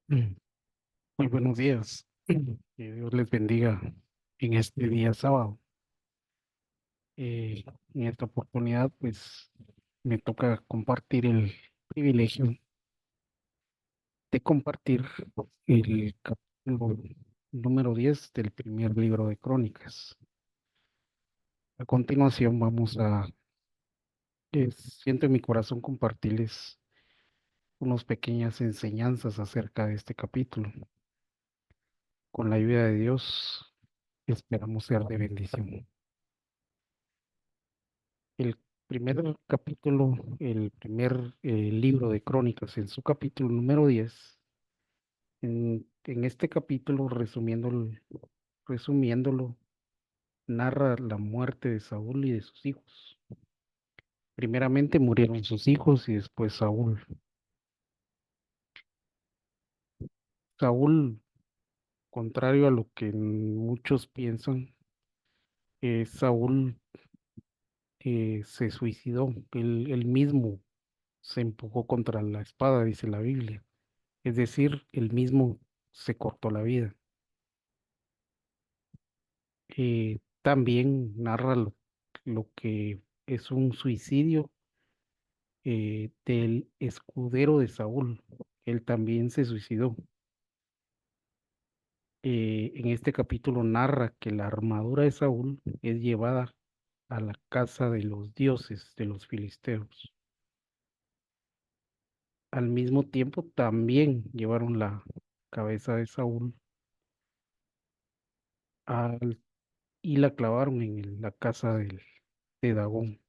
Mm. Muy buenos días. Que Dios les bendiga en este día sábado. En esta oportunidad, pues, me toca compartir el privilegio de compartir el capítulo número 10 del primer libro de Crónicas. A continuación, siento en mi corazón compartirles unas pequeñas enseñanzas acerca de este capítulo. Con la ayuda de Dios, esperamos ser de bendición. El primer capítulo, el primer libro de Crónicas, en su capítulo número 10, en este capítulo, resumiéndolo, narra la muerte de Saúl y de sus hijos. Primeramente murieron sus hijos y después Saúl. Saúl, contrario a lo que muchos piensan, Saúl se suicidó. Él mismo se empujó contra la espada, dice la Biblia. Es decir, él mismo se cortó la vida. También narra lo que es un suicidio del escudero de Saúl. Él también se suicidó. En este capítulo narra que la armadura de Saúl es llevada a la casa de los dioses de los filisteos. Al mismo tiempo, también llevaron la cabeza de Saúl al- y la clavaron en la casa de Dagón.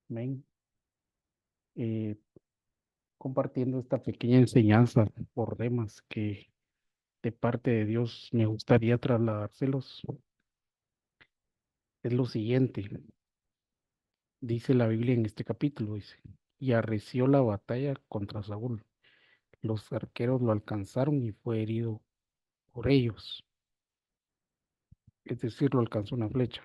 Amén. Eh, Compartiendo esta pequeña enseñanza por demás que de parte de Dios me gustaría trasladárselos. Es lo siguiente, dice la Biblia en este capítulo, dice, y arreció la batalla contra Saúl. Los arqueros lo alcanzaron y fue herido por ellos, es decir, lo alcanzó una flecha.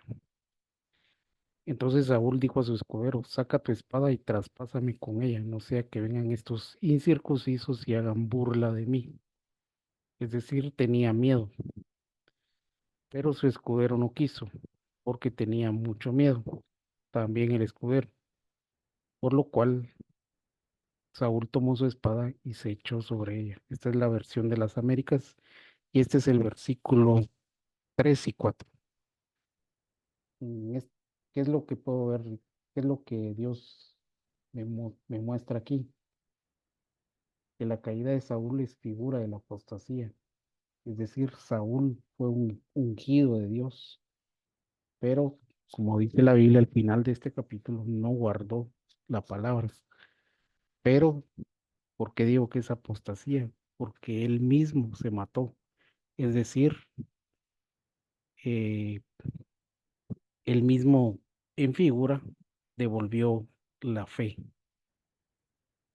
Entonces Saúl dijo a su escudero, saca tu espada y traspásame con ella, no sea que vengan estos incircuncisos y hagan burla de mí. Es decir, tenía miedo. Pero su escudero no quiso, porque tenía mucho miedo, también el escudero, por lo cual Saúl tomó su espada y se echó sobre ella. Esta es la versión de las Américas y este es el versículo 3 y 4. Mm, es- ¿Qué es lo que puedo ver? ¿Qué es lo que Dios me muestra aquí? Que la caída de Saúl es figura de la apostasía, es decir, Saúl fue un ungido de Dios, pero como dice la Biblia al final de este capítulo, no guardó la palabra. Pero, ¿por qué digo que es apostasía? Porque él mismo se mató. Es decir, eh, él mismo en figura devolvió la fe.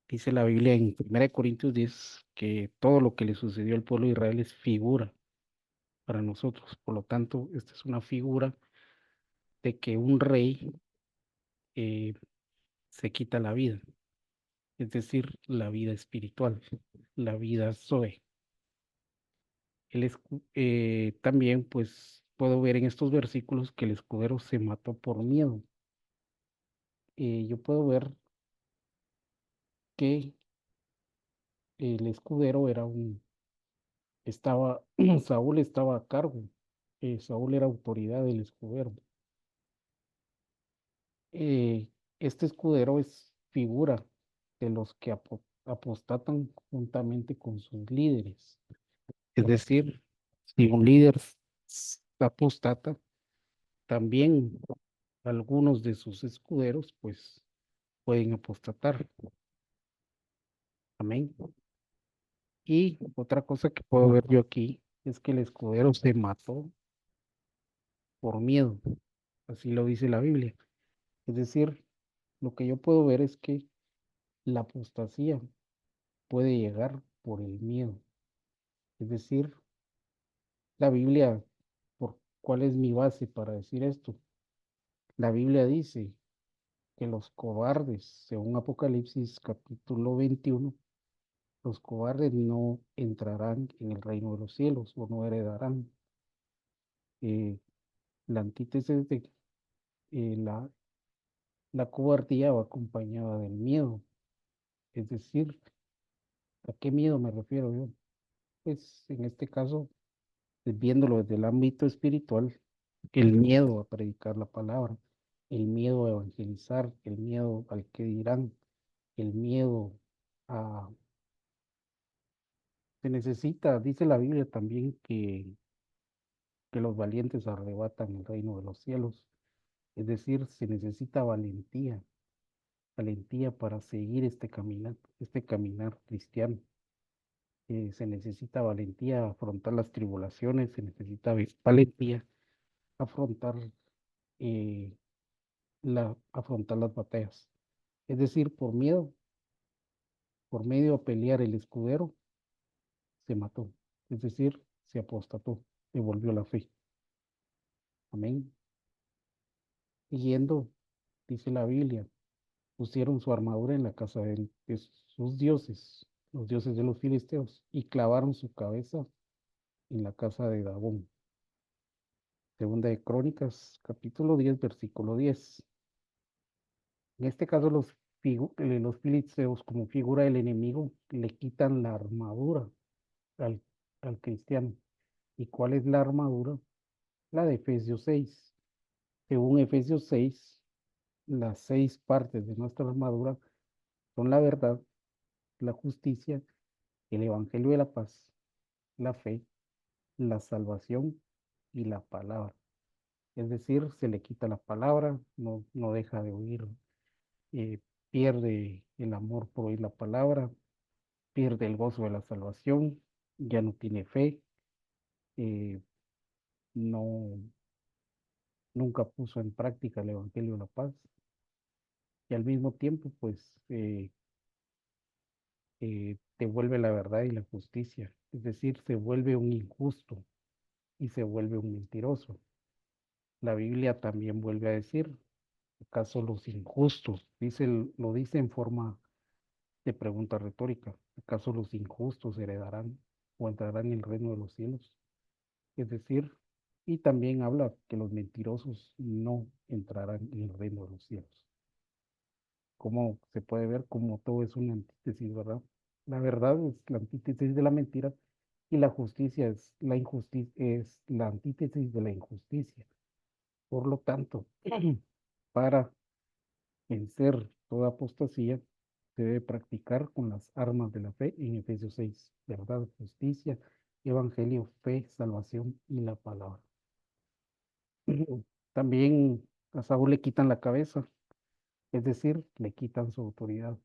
Dice la Biblia en 1 Corintios 10 que todo lo que le sucedió al pueblo de Israel es figura para nosotros. Por lo tanto, esta es una figura de que un rey eh, se quita la vida, es decir, la vida espiritual, la vida Zoe. También, pues, puedo ver en estos versículos que el escudero se mató por miedo. Yo puedo ver que el escudero Saúl estaba a cargo, Saúl era autoridad del escudero. Eh, este escudero es figura de los que apostatan juntamente con sus líderes. Es decir, si un líder apostata, también algunos de sus escuderos, pues pueden apostatar. Amén. Y otra cosa que puedo ver yo aquí es que el escudero se mató por miedo. Así lo dice la Biblia. Es decir, lo que yo puedo ver es que la apostasía puede llegar por el miedo. Es decir, la Biblia, ¿cuál es mi base para decir esto? La Biblia dice que los cobardes, según Apocalipsis capítulo 21, Los cobardes no entrarán en el reino de los cielos o no heredarán. Eh, la antítesis de la cobardía va acompañada del miedo. Es decir, ¿a qué miedo me refiero yo? Pues en este caso, viéndolo desde el ámbito espiritual, el miedo a predicar la palabra, el miedo a evangelizar, el miedo al que dirán, el miedo a... Se necesita, dice la Biblia también, que los valientes arrebatan el reino de los cielos. Es decir, se necesita valentía, valentía para seguir este caminar cristiano. Se necesita valentía a afrontar las tribulaciones, se necesita valentía a eh, afrontar las batallas. Es decir, por miedo, por medio a pelear el escudero, se mató. Es decir, se apostató, devolvió la fe. Amén. Siguiendo, dice la Biblia, pusieron su armadura en la casa de sus dioses, los dioses de los filisteos, y clavaron su cabeza en la casa de Dagón. Segunda de Crónicas, capítulo 10, versículo 10. En este caso, los filisteos, como figura del enemigo, le quitan la armadura al, al cristiano. ¿Y cuál es la armadura? La de Efesios 6. Según Efesios 6, las 6 partes de nuestra armadura son la verdad, la justicia, el evangelio de la paz, la fe, la salvación y la palabra. Es decir, se le quita la palabra, no deja de oír, eh, pierde el amor por oír la palabra, pierde el gozo de la salvación, ya no tiene fe, eh, no, nunca puso en práctica el evangelio de la paz y al mismo tiempo, pues, te vuelve la verdad y la justicia. Es decir, se vuelve un injusto y se vuelve un mentiroso. La Biblia también vuelve a decir, ¿acaso los injustos? Lo dice en forma de pregunta retórica. ¿Acaso los injustos heredarán o entrarán en el reino de los cielos? Es decir, y también habla que los mentirosos no entrarán en el reino de los cielos. Como se puede ver, como todo es una antítesis, ¿verdad? La verdad es la antítesis de la mentira y la justicia es la antítesis de la injusticia. Por lo tanto, para vencer toda apostasía, se debe practicar con las armas de la fe en Efesios 6, verdad, justicia, evangelio, fe, salvación y la palabra. También a Saúl le quitan la cabeza, es decir, le quitan su autoridad.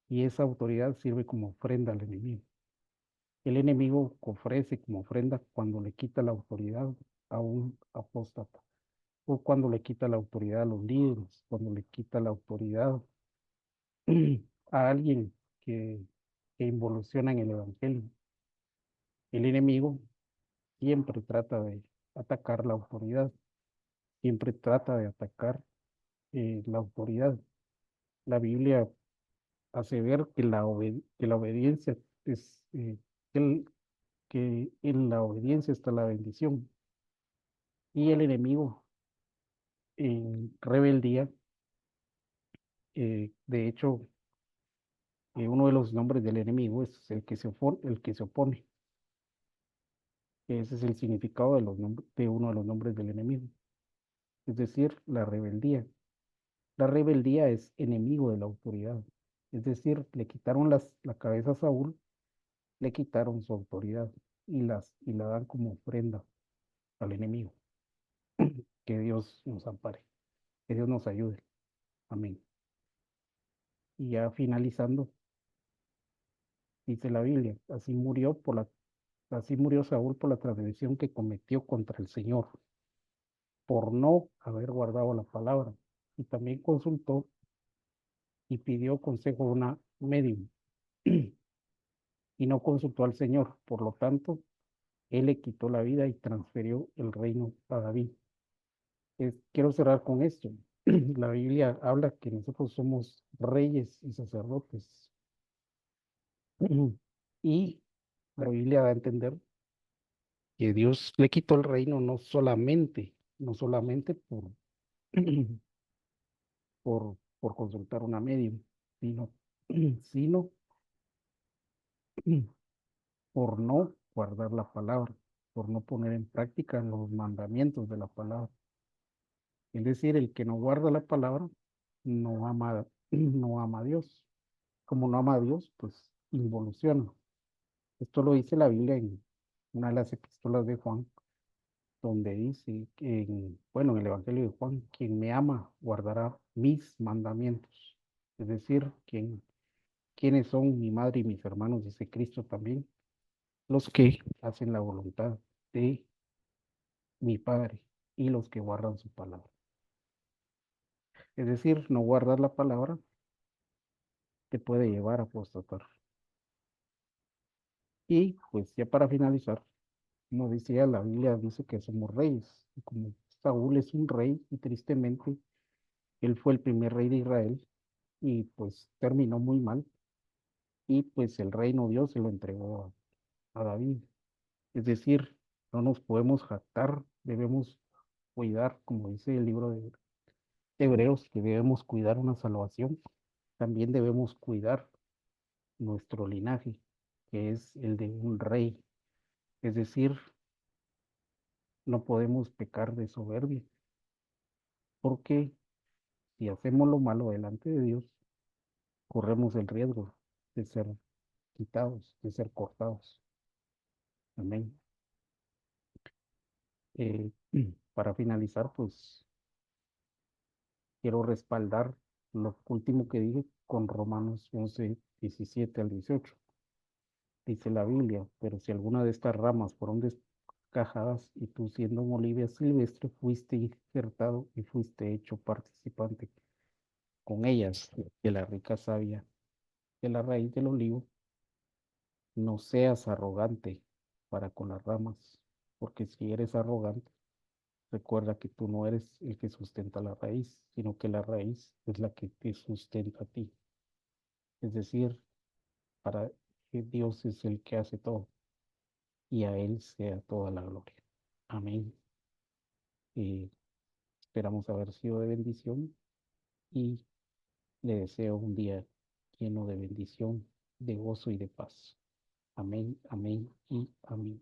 Y esa autoridad sirve como ofrenda al enemigo. El enemigo ofrece como ofrenda cuando le quita la autoridad a un apóstata, o cuando le quita la autoridad a los líderes, cuando le quita la autoridad a alguien que, que involuciona en el evangelio. El enemigo siempre trata de atacar la autoridad, siempre trata de atacar la autoridad. La Biblia hace ver que la obediencia es, el- que en la obediencia está la bendición. Y el enemigo en rebeldía, de hecho, uno de los nombres del enemigo es el que se opone. Ese es el significado de uno de los nombres del enemigo, es decir, la rebeldía. La rebeldía es enemigo de la autoridad, es decir, le quitaron la cabeza a Saúl, le quitaron su autoridad y la dan como ofrenda al enemigo. Que Dios nos ampare, que Dios nos ayude. Amén. Y ya finalizando, dice la Biblia, así murió Saúl por la transgresión que cometió contra el Señor, por no haber guardado la palabra. Y también consultó y pidió consejo a una medium y no consultó al Señor. Por lo tanto, él le quitó la vida y transfirió el reino a David. Quiero cerrar con esto. La Biblia habla que nosotros somos reyes y sacerdotes. Y la Biblia da a entender que Dios le quitó el reino no solamente por consultar una medium, sino, sino por no guardar la palabra, por no poner en práctica los mandamientos de la palabra. Es decir, el que no guarda la palabra no ama, no ama a Dios. Como no ama a Dios, pues involuciona. Esto lo dice la Biblia en una de las epístolas de Juan, donde dice, bueno, en el Evangelio de Juan, quien me ama guardará mis mandamientos. Es decir, quienes son mi madre y mis hermanos, dice Cristo también, los que hacen la voluntad de mi Padre y los que guardan su palabra. Es decir, no guardar la palabra te puede llevar a apostatar. Y pues ya para finalizar, como decía la Biblia, dice que somos reyes. Y como Saúl es un rey y tristemente él fue el primer rey de Israel y pues terminó muy mal y pues el reino Dios se lo entregó a David. Es decir, no nos podemos jactar, debemos cuidar, como dice el libro de Hebreos, que debemos cuidar una salvación. También debemos cuidar nuestro linaje, que es el de un rey. Es decir, no podemos pecar de soberbia, porque si hacemos lo malo delante de Dios, corremos el riesgo de ser quitados, de ser cortados. Amén. Eh, para finalizar, pues quiero respaldar lo último que dije con Romanos 11 17 al 18. Dice la Biblia, pero si alguna de estas ramas fueron descajadas y tú siendo un oliva silvestre fuiste injertado y fuiste hecho participante con ellas de la rica savia de la raíz del olivo, no seas arrogante para con las ramas, porque si eres arrogante, recuerda que tú no eres el que sustenta la raíz, sino que la raíz es la que te sustenta a ti. Es decir, para que Dios es el que hace todo y a Él sea toda la gloria. Amén. Y esperamos haber sido de bendición y le deseo un día lleno de bendición, de gozo y de paz. Amén, amén y amén.